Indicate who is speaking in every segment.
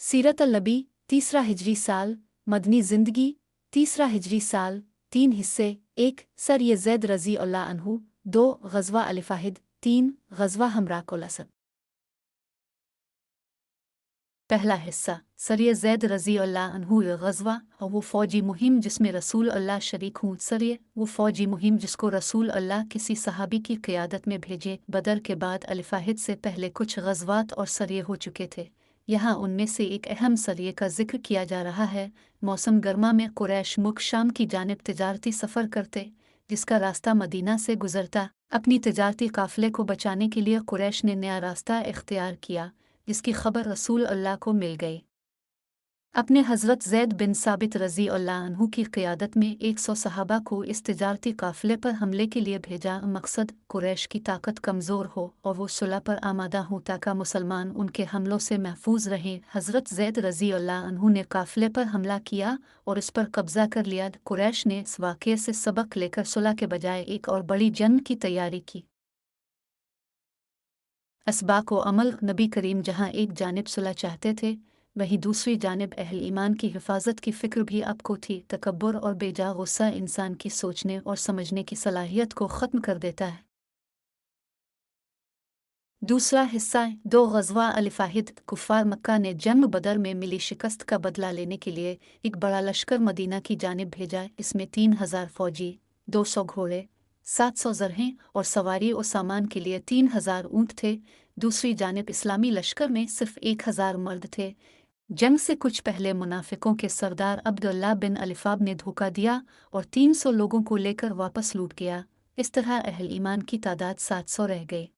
Speaker 1: सीरत अल-नबी, तीसरा हिजरी साल, मदनी ज़िंदगी, तीसरा हिजरी साल, 3 हिस्से। 1 सर ये ज़ैद रज़ी अल्लाह अन्हु। 2 ग़ज़वा अल-फ़ाहिद। 3 ग़ज़वा हमराक उल-असद। पहला हिस्सा सरिया ज़ैद रज़ी अल्लाह अन्हु ग़ज़वा और वो फ़ौजी मुहिम जिसमें रसूल अल्लाह शरीक हूँ। सरिया वो फ़ौजी मुहिम जिसको रसूल अल्लाह किसी सहाबी की क़ियादत में भेजे। बदर के बाद अल-फ़ाहिद से पहले कुछ ग़ज़वात और सरिये हो चुके थे। यहाँ उनमें से एक अहम सरिये का जिक्र किया जा रहा है। मौसम गर्मा में कुरैश मुल्क शाम की जानिब तिजारती सफ़र करते, जिसका रास्ता मदीना से गुज़रता। अपनी तिजारती काफ़िले को बचाने के लिए कुरैश ने नया रास्ता इख्तियार किया, जिसकी खबर रसूल अल्लाह को मिल गई। अपने हज़रत ज़ैद बिन साबित रज़ी अल्लाह अन्हु की क़ियादत में 100 सहाबा को इस तिजारती काफ़िले पर हमले के लिए भेजा। मकसद कुरैश की ताकत कमज़ोर हो और वो सुलह पर आमादा हों ताकि मुसलमान उनके हमलों से महफूज रहें। हज़रत ज़ैद रज़ी अल्लाह अन्हु ने काफ़िले पर हमला किया और इस पर कब्ज़ा कर लिया। कुरैश ने इस वाक़ये से सबक लेकर सुलह के बजाय एक और बड़ी जंग की तैयारी की। असबाक व अमल नबी करीम जहाँ एक जानिब सुलह चाहते थे, वहीं दूसरी जानिब अहल ईमान की हिफाजत की फ़िक्र भी आपको थी। तकब्बुर और बेजा गुस्सा इंसान की सोचने और समझने की सलाहियत को ख़त्म कर देता है। दूसरा हिस्सा 2 ग़ज़वा अल-फ़ाहिद। कुफ़ार मक्का ने जंग बदर में मिली शिकस्त का बदला लेने के लिए एक बड़ा लश्कर मदीना की जानिब भेजा। इसमें 3000 फ़ौजी, 200 घोड़े, 700 ज़रहें और सवारी और सामान के लिए 3000 ऊँट थे। दूसरी जानिब इस्लामी लश्कर में सिर्फ 1000 मर्द थे। जंग से कुछ पहले मुनाफिकों के सरदार अब्दुल्ला बिन अलिफ़ाब ने धोखा दिया और 300 लोगों को लेकर वापस लूट गया। इस तरह अहल ईमान की तादाद 700 रह गई।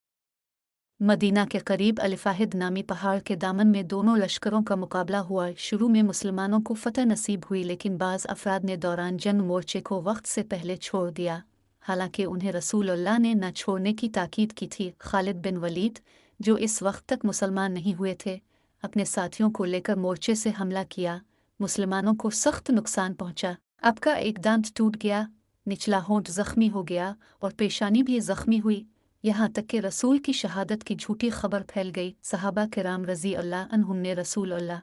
Speaker 1: मदीना के करीब अल-फ़ाहिद नामी पहाड़ के दामन में दोनों लश्करों का मुकाबला हुआ। शुरू में मुसलमानों को फ़तह नसीब हुई, लेकिन बाज़ अफराद ने दौरान जंग मोर्चे को वक्त से पहले छोड़ दिया। हालांकि उन्हें रसूल अल्लाह ने न छोड़ने की ताकीद की थी। खालिद बिन वलीद, जो इस वक्त तक मुसलमान नहीं हुए थे, अपने साथियों को लेकर मोर्चे से हमला किया। मुसलमानों को सख्त नुकसान पहुंचा। आपका एक दांत टूट गया, निचला होंठ ज़ख्मी हो गया और पेशानी भी ज़ख्मी हुई। यहाँ तक कि रसूल की शहादत की झूठी खबर फैल गई। सहाबा किराम रज़ी अल्लाह अन्हुम ने रसूल अल्लाह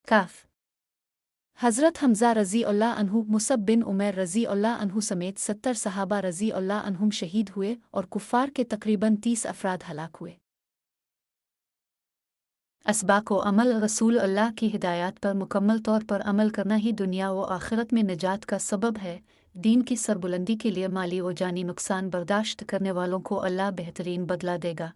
Speaker 1: काफ हज़रत हमज़ा रज़ी अल्लाह अन्हु, मुसब बिन उमैर रज़ी अल्लाह अन्हु समेत 70 सहाबा रज़ी अल्लाह अन्हुम शहीद हुए और कुफ़ार के तकरीबन 30 अफराद हलाक हुए। असबाक व अमल रसूल अल्लाह की हिदायत पर मुकम्मल तौर पर अमल करना ही दुनिया व आखिरत में निजात का सबब है। दीन की सरबुलंदी के लिए माली व जानी नुकसान बर्दाश्त करने वालों को अल्लाह बेहतरीन बदला देगा।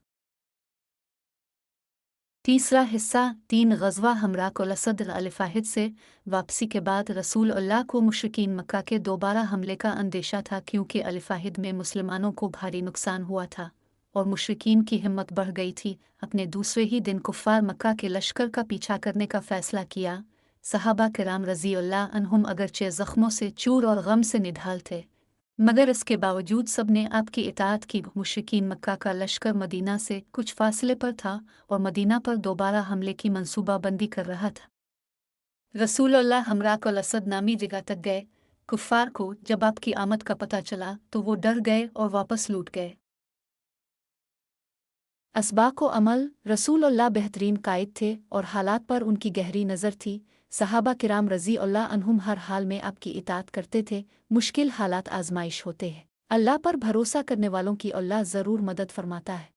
Speaker 1: तीसरा हिस्सा 3 ग़ज़वा हमराक उल-असद। अल-फ़ाहिद से वापसी के बाद रसूल अल्लाह को मुशरिकीन मक्का के दोबारा हमले का अंदेशा था, क्योंकि अल-फ़ाहिद में मुसलमानों को भारी नुकसान हुआ था और मुशरिकीन की हिम्मत बढ़ गई थी। अपने दूसरे ही दिन कुफ़ार मक्का के लश्कर का पीछा करने का फ़ैसला किया। सहाबा किराम रज़ी अल्लाह अन्हुम अगरचे ज़ख्मों से चूर और गम से निढाल थे, मगर इसके बावजूद सब ने आपकी इताअत की। मुशरिकीन मक्का का लश्कर मदीना से कुछ फासले पर था और मदीना पर दोबारा हमले की मंसूबाबंदी कर रहा था। रसूल अल्लाह हमराक उल-असद नामी जगह तक गए। कुफ़ार को जब आपकी आमद का पता चला तो वो डर गए और वापस लूट गए। असबाक व अमल रसूल अल्लाह बेहतरीन कायद थे और हालात पर उनकी गहरी नज़र थी। सहाबा किराम रज़ी अल्लाह अन्हुम हर हाल में आपकी इताअत करते थे। मुश्किल हालात आजमाइश होते हैं, अल्लाह पर भरोसा करने वालों की अल्लाह ज़रूर मदद फरमाता है।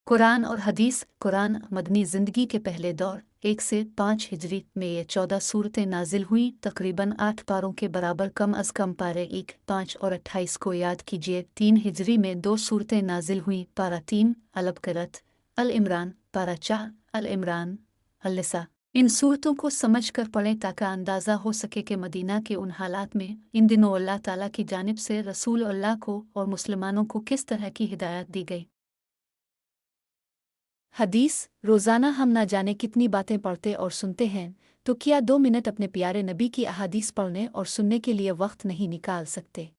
Speaker 1: कुरान और हदीस। कुरान मदनी ज़िंदगी के पहले दौर 1 से 5 हिजरी में ये 14 सूरतें नाजिल हुई, तकरीबन 8 पारों के बराबर। कम अज़ कम पारे 1, 5 और 28 को याद कीजिए। 3 हिजरी में 2 सूरतें नाजिल हुई, पारा 3 अल-बक़रत, अल-इमरान, पारा 4 अल-इमरान, अल-निसा। इन सूरतों को समझ कर पढ़ें ताकि अंदाज़ा हो सके कि मदीना के उन हालात में इन दिनों अल्लाह ताला की जानिब से रसूल अल्लाह को और मुसलमानों को किस तरह की हिदायत दी गई। हदीस। रोज़ाना हम ना जाने कितनी बातें पढ़ते और सुनते हैं, तो क्या 2 मिनट अपने प्यारे नबी की अहादीस पढ़ने और सुनने के लिए वक्त नहीं निकाल सकते?